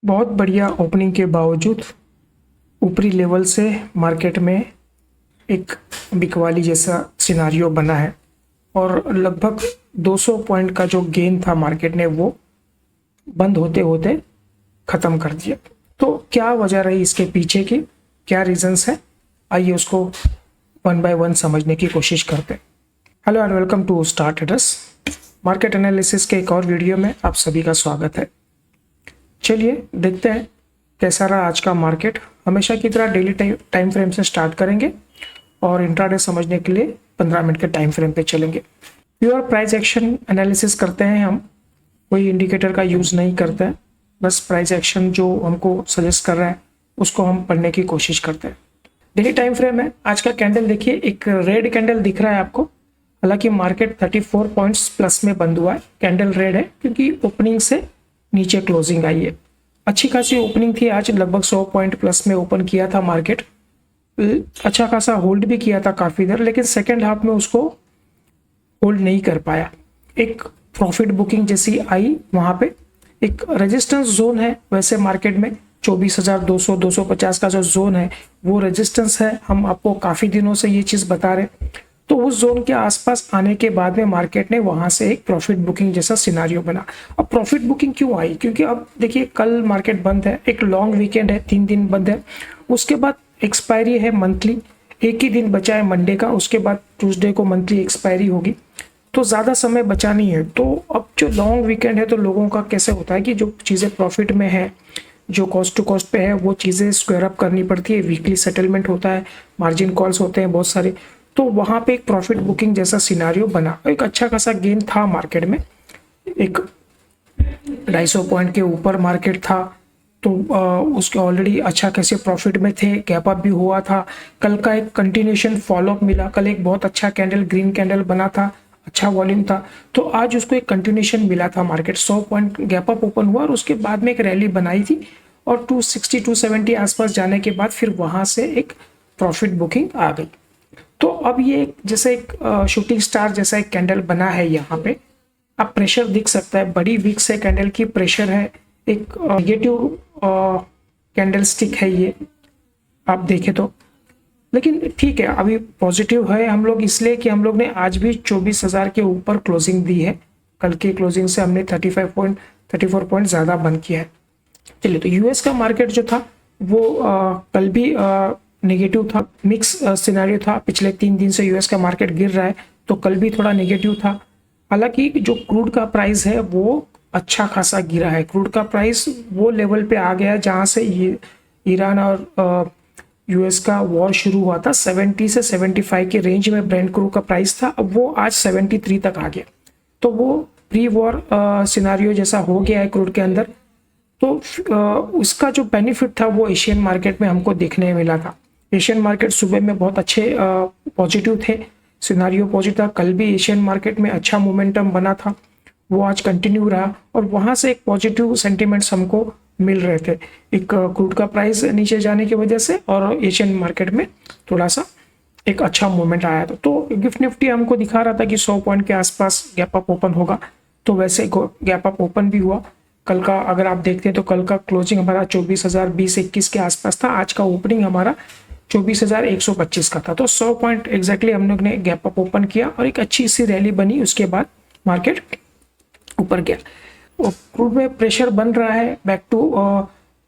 बहुत बढ़िया ओपनिंग के बावजूद ऊपरी लेवल से मार्केट में एक बिकवाली जैसा सिनारियो बना है और लगभग 200 पॉइंट का जो गेन था मार्केट ने वो बंद होते होते ख़त्म कर दिया। तो क्या वजह रही इसके पीछे की, क्या रीजंस है, आइए उसको वन बाय वन समझने की कोशिश करते हैं। Hello and welcome to star traders. Market analysis के एक और वीडियो में आप सभी का स्वागत है। चलिए देखते हैं कैसा रहा आज का मार्केट। हमेशा की तरह डेली टाइम फ्रेम से स्टार्ट करेंगे और इंट्राडे समझने के लिए 15 मिनट के टाइम फ्रेम पे चलेंगे। प्योर प्राइस एक्शन एनालिसिस करते हैं हम, कोई इंडिकेटर का यूज़ नहीं करते हैं, बस प्राइस एक्शन जो हमको सजेस्ट कर रहा है उसको हम पढ़ने की कोशिश करते हैं। डेली टाइम फ्रेम है। आज का कैंडल देखिए, एक रेड कैंडल दिख रहा है आपको। हालांकि मार्केट 34 पॉइंट्स प्लस में बंद हुआ है। कैंडल रेड है क्योंकि ओपनिंग से नीचे क्लोजिंग आई है। अच्छी खासी ओपनिंग थी आज, लगभग 100 पॉइंट प्लस में ओपन किया था मार्केट। अच्छा खासा होल्ड भी किया था काफ़ी देर, लेकिन सेकेंड हाफ में उसको होल्ड नहीं कर पाया। एक प्रॉफिट बुकिंग जैसी आई, वहाँ पे एक रेजिस्टेंस जोन है वैसे मार्केट में 24,200 250 का जो जोन है वो रेजिस्टेंस है। हम आपको काफ़ी दिनों से ये चीज़ बता रहे। तो उस जोन के आसपास आने के बाद में मार्केट ने वहां से एक प्रॉफिट बुकिंग जैसा सिनारियो बना। अब प्रॉफिट बुकिंग क्यों आई? क्योंकि अब देखिए कल मार्केट बंद है, एक लॉन्ग वीकेंड है, 3 दिन बंद है। उसके बाद एक्सपायरी है मंथली, एक ही दिन बचा है मंडे का, उसके बाद ट्यूसडे को मंथली एक्सपायरी होगी, तो ज़्यादा समय बचा नहीं है। तो अब जो लॉन्ग वीकेंड है तो लोगों का कैसे होता है कि जो चीज़ें प्रॉफिट में है, जो कॉस्ट टू कॉस्ट पे है, वो चीज़ें स्क्वायर अप करनी पड़ती है। वीकली सेटलमेंट होता है, मार्जिन कॉल्स होते हैं बहुत सारे, तो वहाँ पे एक प्रॉफिट बुकिंग जैसा सिनारियो बना। एक अच्छा खासा गेन था मार्केट में, एक 250 पॉइंट के ऊपर मार्केट था। तो उसके ऑलरेडी अच्छा खासे प्रॉफिट में थे, गैप अप भी हुआ था। कल का एक कंटिन्यूशन फॉलोअप मिला, कल एक बहुत अच्छा कैंडल, ग्रीन कैंडल बना था, अच्छा वॉल्यूम था। तो आज उसको एक कंटिन्यूशन मिला था, market 100 point gap up open हुआ और उसके बाद में एक रैली बनाई थी और 260 270 आसपास जाने के बाद फिर वहाँ से एक प्रॉफिट बुकिंग आ गई। तो अब ये जैसे एक शूटिंग स्टार जैसा एक कैंडल बना है, यहाँ पे अब प्रेशर दिख सकता है, बड़ी वीक से कैंडल की प्रेशर है, एक नेगेटिव कैंडल स्टिक है ये, आप देखें तो। लेकिन ठीक है, अभी पॉजिटिव है हम लोग इसलिए कि हम लोग ने आज भी 24,000 के ऊपर क्लोजिंग दी है। कल की क्लोजिंग से हमने 34 पॉइंट ज़्यादा बंद किया है। चलिए, तो यूएस का मार्केट जो था वो कल भी नेगेटिव था, मिक्स सिनेरियो था। पिछले 3 दिन से यूएस का मार्केट गिर रहा है, तो कल भी थोड़ा नेगेटिव था। हालांकि जो क्रूड का प्राइस है वो अच्छा खासा गिरा है। क्रूड का प्राइस वो लेवल पे आ गया जहां से ये ईरान और यूएस का वॉर शुरू हुआ था। 70 से 75 के रेंज में ब्रेंट क्रूड का प्राइस था, अब वो आज 73 तक आ गया। तो वो प्री वॉर सिनारियो जैसा हो गया है क्रूड के अंदर। तो उसका जो बेनिफिट था वो एशियन मार्केट में हमको देखने मिला था। एशियन मार्केट सुबह में बहुत अच्छे पॉजिटिव थे, सिनारियो पॉजिटिव था। कल भी एशियन मार्केट में अच्छा मोमेंटम बना था, वो आज कंटिन्यू रहा और वहाँ से एक पॉजिटिव सेंटिमेंट्स हमको मिल रहे थे, एक क्रूड का प्राइस नीचे जाने की वजह से और एशियन मार्केट में थोड़ा सा एक अच्छा मूवमेंट आया था। तो गिफ्ट निफ्टी हमको दिखा रहा था कि 100 पॉइंट के आसपास गैप अप ओपन होगा, तो वैसे गैप अप ओपन भी हुआ। कल का अगर आप देखते हैं तो कल का क्लोजिंग हमारा 24,020-21 के आसपास था, आज का ओपनिंग हमारा 24,125 का था। तो 100 पॉइंट एग्जैक्टली हम लोग ने गैप अप ओपन किया और एक अच्छी सी रैली बनी। उसके बाद मार्केट ऊपर गया। क्रूड में प्रेशर बन रहा है, बैक टू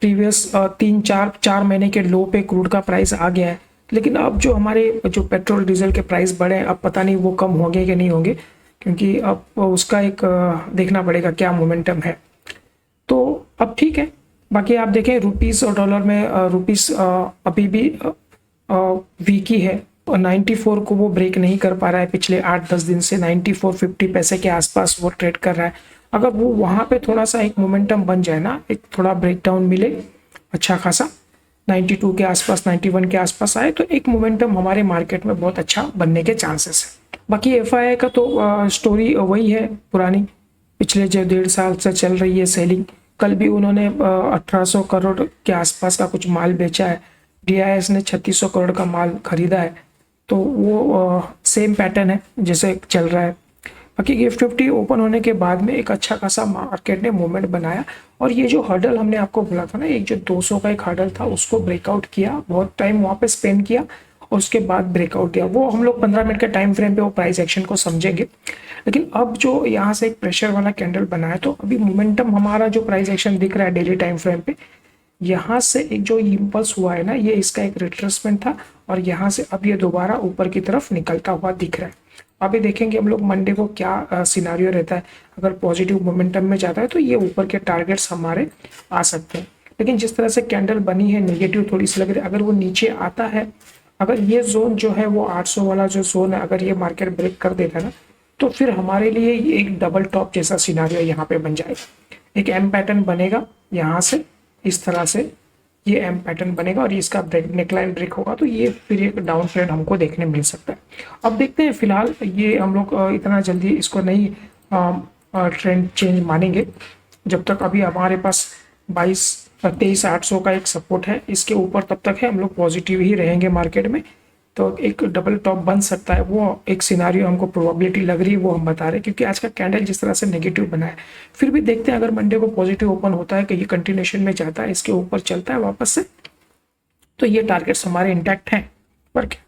प्रीवियस 3-4 महीने के लो पे क्रूड का प्राइस आ गया है। लेकिन अब जो हमारे जो पेट्रोल डीजल के प्राइस बढ़े, अब पता नहीं वो कम होंगे कि नहीं होंगे, क्योंकि अब उसका एक देखना पड़ेगा क्या मोमेंटम है। तो अब ठीक है। बाकी आप देखें रुपीस और डॉलर में, रुपीस अभी भी वीक ही है और 94 को वो ब्रेक नहीं कर पा रहा है। पिछले 8-10 दिन से 94.50 पैसे के आसपास वो ट्रेड कर रहा है। अगर वो वहाँ पे थोड़ा सा एक मोमेंटम बन जाए ना, एक थोड़ा ब्रेकडाउन मिले अच्छा खासा, 92 के आसपास 91 के आसपास आए, तो एक मोमेंटम हमारे मार्केट में बहुत अच्छा बनने के चांसेस है। बाकी एफआईआई का तो स्टोरी वही है पुरानी, पिछले जो 1.5 साल से चल रही है सेलिंग। कल भी उन्होंने 1800 करोड़ के आसपास का कुछ माल बेचा है, डीआईएस ने 3600 करोड़ का माल खरीदा है। तो वो सेम पैटर्न है जैसे चल रहा है। बाकी गिफ्ट 50 ओपन होने के बाद में एक अच्छा खासा मार्केट ने मूवमेंट बनाया और ये जो हर्डल हमने आपको बोला था ना, एक जो 200 का एक हर्डल था उसको ब्रेकआउट किया, बहुत टाइम वहाँ पे स्पेंड किया और उसके बाद ब्रेकआउट दिया। वो हम लोग 15 मिनट के टाइम फ्रेम पे वो प्राइस एक्शन को समझेंगे। लेकिन अब जो यहाँ से एक प्रेशर वाला कैंडल बना है, तो अभी मोमेंटम हमारा जो प्राइस एक्शन दिख रहा है डेली टाइम फ्रेम पे, यहाँ से एक जो इम्पल्स हुआ है ना, ये इसका एक रिट्रेसमेंट था और यहाँ से अब ये दोबारा ऊपर की तरफ निकलता हुआ दिख रहा है। अभी देखेंगे हम लोग मंडे को क्या सिनारियो रहता है। अगर पॉजिटिव मोमेंटम में जाता है तो ये ऊपर के टारगेट्स हमारे आ सकते हैं। लेकिन जिस तरह से कैंडल बनी है नेगेटिव थोड़ी सी लग रही है। अगर वो नीचे आता है, अगर ये जोन जो है वो 800 वाला जो जोन है, अगर ये मार्केट ब्रेक कर देता है ना, तो फिर हमारे लिए ये एक डबल टॉप जैसा सिनारियो यहाँ पे बन जाएगा। एक एम पैटर्न बनेगा यहाँ से, इस तरह से ये एम पैटर्न बनेगा और इसका ब्रेक नेकलाइन ब्रेक होगा, तो ये फिर एक डाउन ट्रेंड हमको देखने मिल सकता है। अब देखते हैं, फिलहाल ये हम लोग इतना जल्दी इसको नहीं ट्रेंड चेंज मानेंगे जब तक अभी हमारे पास 23,800 का एक सपोर्ट है, इसके ऊपर तब तक है हम लोग पॉजिटिव ही रहेंगे मार्केट में। तो एक डबल टॉप बन सकता है, वो एक सिनारियो हमको प्रोबेबिलिटी लग रही है, वो हम बता रहे हैं क्योंकि आज का कैंडल जिस तरह से नेगेटिव बना है। फिर भी देखते हैं, अगर मंडे को पॉजिटिव ओपन होता है कि ये कंटिन्यूएशन में जाता है, इसके ऊपर चलता है वापस से, तो ये टारगेट्स हमारे इंटैक्ट हैं। पर क्या,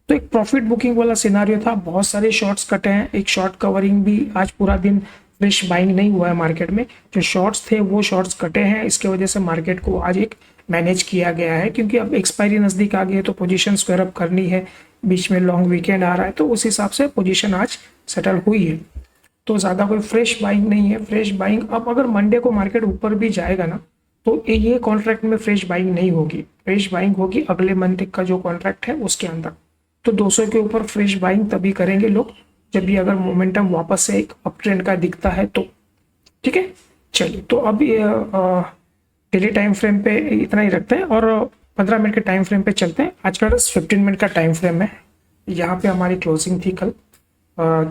तो एक प्रॉफिट बुकिंग वाला सिनारियो था, बहुत सारे शॉर्ट्स कटे हैं, एक शॉर्ट कवरिंग भी, आज पूरा दिन फ्रेश बाइंग नहीं हुआ है मार्केट में, जो शॉर्ट्स थे वो शॉर्ट्स कटे हैं। इसके वजह से मार्केट को आज एक मैनेज किया गया है क्योंकि अब एक्सपायरी नज़दीक आ गई है तो पोजीशन स्क्वायर अप करनी है, बीच में लॉन्ग वीकेंड आ रहा है, तो उस हिसाब से पोजीशन आज सेटल हुई है। तो ज़्यादा कोई फ्रेश बाइंग नहीं है। फ्रेश बाइंग अब अगर मंडे को मार्केट ऊपर भी जाएगा ना, तो ये कॉन्ट्रैक्ट में फ्रेश बाइंग नहीं होगी, फ्रेश बाइंग होगी अगले मंथ का जो कॉन्ट्रैक्ट है उसके अंदर। तो 200 के ऊपर फ्रेश बाइंग तभी करेंगे लोग जब भी अगर मोमेंटम वापस से एक अप ट्रेंड का दिखता है तो। ठीक है, चलिए, तो अब डेली टाइम फ्रेम पे इतना ही रखते हैं और 15 मिनट के टाइम फ्रेम पे चलते हैं। आज का 15 मिनट का टाइम फ्रेम है। यहाँ पे हमारी क्लोजिंग थी कल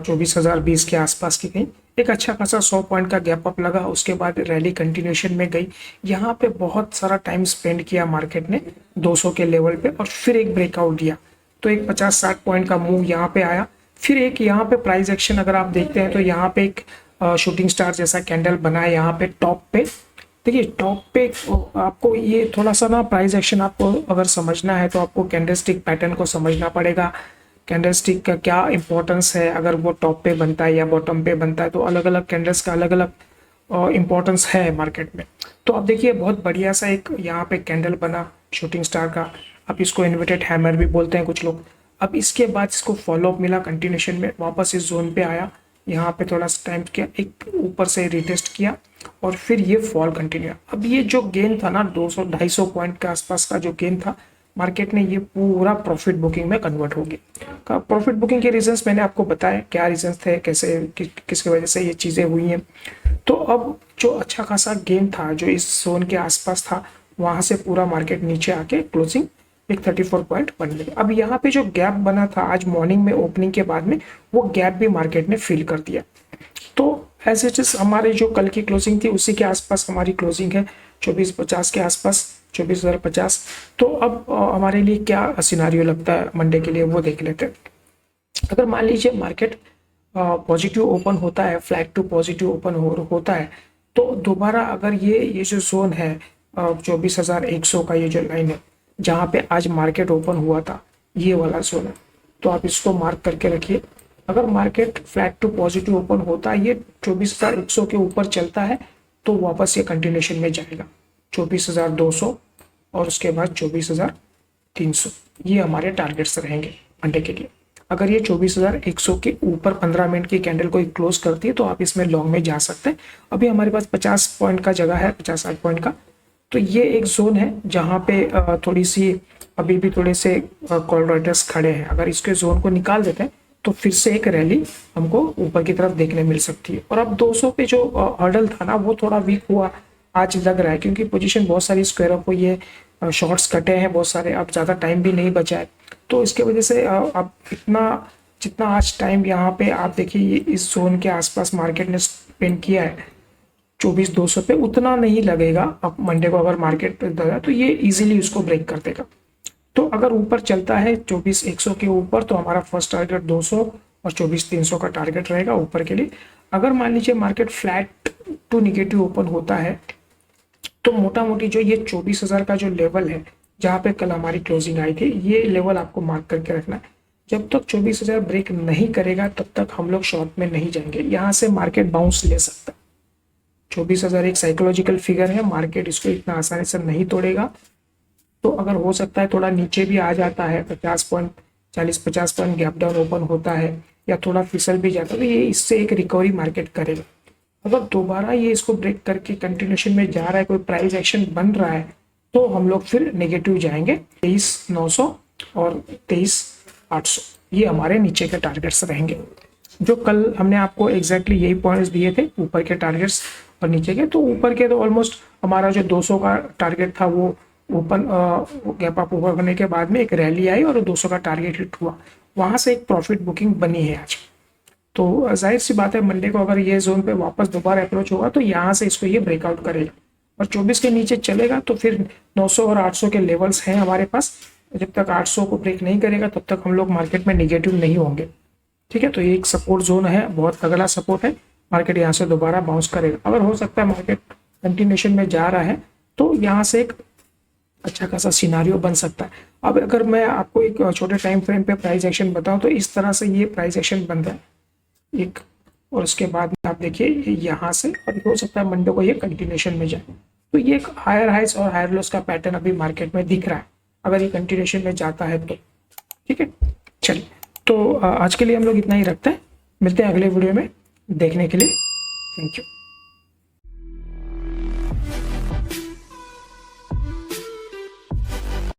24,020 के आसपास की गई, एक अच्छा खासा 100 पॉइंट का गैप अप लगा, उसके बाद रैली कंटिन्यूएशन में गई। यहाँ पे बहुत सारा टाइम स्पेंड किया मार्केट ने 200 के लेवल पे और फिर एक ब्रेकआउट दिया, तो एक 50-60 पॉइंट का मूव यहाँ पे आया। फिर एक यहाँ पे प्राइस एक्शन अगर आप देखते हैं तो यहाँ पे एक शूटिंग स्टार जैसा कैंडल बना है यहाँ पे टॉप पे। देखिए टॉप पे आपको ये थोड़ा सा ना प्राइस एक्शन आपको अगर समझना है तो आपको कैंडलस्टिक पैटर्न को समझना पड़ेगा। कैंडलस्टिक का क्या इंपॉर्टेंस है, अगर वो टॉप पे बनता है या बॉटम पे बनता है, तो अलग अलग कैंडल्स का अलग अलग इंपॉर्टेंस है मार्केट में। तो अब देखिए बहुत बढ़िया सा एक यहाँ पे कैंडल बना शूटिंग स्टार का, अब इसको इन्वर्टेड हैमर भी बोलते हैं कुछ लोग। अब इसके बाद इसको फॉलोअप मिला कंटिन्यूएशन में, वापस इस जोन पे आया, यहाँ पे थोड़ा सा टाइम किया, एक ऊपर से रिटेस्ट किया और फिर ये फॉल कंटिन्यू। अब ये जो गेन था ना 200-250 पॉइंट के आसपास का जो गेन था, मार्केट ने ये पूरा प्रॉफिट बुकिंग में कन्वर्ट हो गया। प्रॉफिट बुकिंग के रीजंस मैंने आपको बताया, क्या रीजंस थे, कैसे किसकी वजह से ये चीज़ें हुई हैं। तो अब जो अच्छा खासा गेन था जो इस जोन के आसपास था, वहाँ से पूरा मार्केट नीचे आके क्लोजिंग एक 34 पॉइंट बन गई। अब यहाँ पे जो गैप बना था आज मॉर्निंग में ओपनिंग के बाद में, वो गैप भी मार्केट ने फिल कर दिया। तो एज इट इज हमारे जो कल की क्लोजिंग थी उसी के आसपास हमारी क्लोजिंग है 2450 के आसपास, 24,050। तो अब हमारे लिए क्या सिनारियो लगता है मंडे के लिए वो देख लेते हैं। अगर मान लीजिए मार्केट पॉजिटिव ओपन होता है, फ्लैट टू पॉजिटिव ओपन होता है, तो दोबारा अगर ये जो जोन है 24,100 का ये जो लाइन है जहाँ पे आज मार्केट ओपन हुआ था, ये वाला जोन है, तो आप इसको मार्क करके रखिए। अगर market flat to positive open होता है, ये 24,100 के ऊपर चलता है, तो वापस ये कंटिन्यूएशन में जाएगा 24,200 और उसके बाद 24,300। ये हमारे टारगेट्स रहेंगे मंडे के लिए। अगर ये 24,100 के ऊपर 15 मिनट की कैंडल को क्लोज करती है तो आप इसमें लॉन्ग में जा सकते हैं। अभी हमारे पास 50 पॉइंट का जगह है, 50-60 पॉइंट का, तो ये एक जोन है जहाँ पे थोड़ी सी अभी भी थोड़े से कॉल राइटर्स खड़े हैं। अगर इसके जोन को निकाल देते हैं तो फिर से एक रैली हमको ऊपर की तरफ देखने मिल सकती है। और अब 200 पे जो हर्डल था ना वो थोड़ा वीक हुआ आज लग रहा है, क्योंकि पोजीशन बहुत सारी स्क्वायर अप हुई है, शॉर्ट्स कटे हैं बहुत सारे, अब ज़्यादा टाइम भी नहीं बचा है, तो इसके वजह से अब इतना जितना आज टाइम यहाँ पे आप देखिए इस जोन के आसपास मार्केट ने स्पेंड किया है 24,200 पे, उतना नहीं लगेगा। अब मंडे को अगर मार्केट पे तो ये इजीली उसको ब्रेक कर देगा। तो अगर ऊपर चलता है 24,100 के ऊपर तो हमारा फर्स्ट टारगेट 200 और 24,300 का टारगेट रहेगा ऊपर के लिए। अगर मान लीजिए market flat to negative open होता है तो मोटा मोटी जो ये 24,000 का जो लेवल है जहाँ पे कल हमारी क्लोजिंग आई थी, ये लेवल आपको मार्क करके रखना है। जब तक 24,000 ब्रेक नहीं करेगा तब तक हम लोग शॉर्ट में नहीं जाएंगे। यहाँ से मार्केट बाउंस ले सकता है। 24,000 एक साइकोलॉजिकल फिगर है, मार्केट इसको इतना आसानी से नहीं तोड़ेगा। तो अगर हो सकता है थोड़ा नीचे भी आ जाता है, 50 point 40-50 point gap down open होता है या थोड़ा फिसल भी जाता है, तो ये इससे एक रिकवरी मार्केट करेगा। अगर दोबारा ये इसको ब्रेक करके कंटिन्यूशन में जा रहा है, कोई प्राइस एक्शन बन रहा है, तो हम लोग फिर नेगेटिव जाएंगे। 23,900 और 23,800 ये हमारे नीचे के टारगेट्स रहेंगे। जो कल हमने आपको एग्जैक्टली यही पॉइंट्स दिए थे, ऊपर के टारगेट्स और नीचे के। तो ऊपर के तो ऑलमोस्ट हमारा जो 200 का टारगेट था वो ओपन गैप अप ओवर होने के बाद में एक रैली आई और 200 का टारगेट हिट हुआ, वहां से एक प्रॉफिट बुकिंग बनी है आज। तो जाहिर सी बात है मंडे को अगर ये जोन पे वापस दोबारा अप्रोच होगा तो यहाँ से इसको ये ब्रेकआउट करेगा और 24 के नीचे चलेगा तो फिर 900 और 800 के लेवल्स हैं हमारे पास। जब तक 800 को ब्रेक नहीं करेगा तब तक हम लोग मार्केट में निगेटिव नहीं होंगे। ठीक है, तो ये एक सपोर्ट जोन है, बहुत तगड़ा सपोर्ट है। मार्केट यहाँ से दोबारा बाउंस करेगा। अगर हो सकता है मार्केट कंटिन्यूशन में जा रहा है तो यहाँ से एक अच्छा खासा सिनारियो बन सकता है। अब अगर मैं आपको एक छोटे टाइम फ्रेम पे प्राइस एक्शन बताऊं तो इस तरह से ये प्राइस एक्शन बन रहा है एक, और उसके बाद में आप देखिए यहाँ से, और हो सकता है मंडे को ये कंटिन्यूशन में जाए। तो ये एक हायर हाइस और हायर लोस का पैटर्न अभी मार्केट में दिख रहा है अगर ये कंटिन्यूशन में जाता है तो। ठीक है, चलिए तो आज के लिए हम लोग इतना ही रखते हैं। मिलते हैं अगले वीडियो में, देखने के लिए थैंक यू।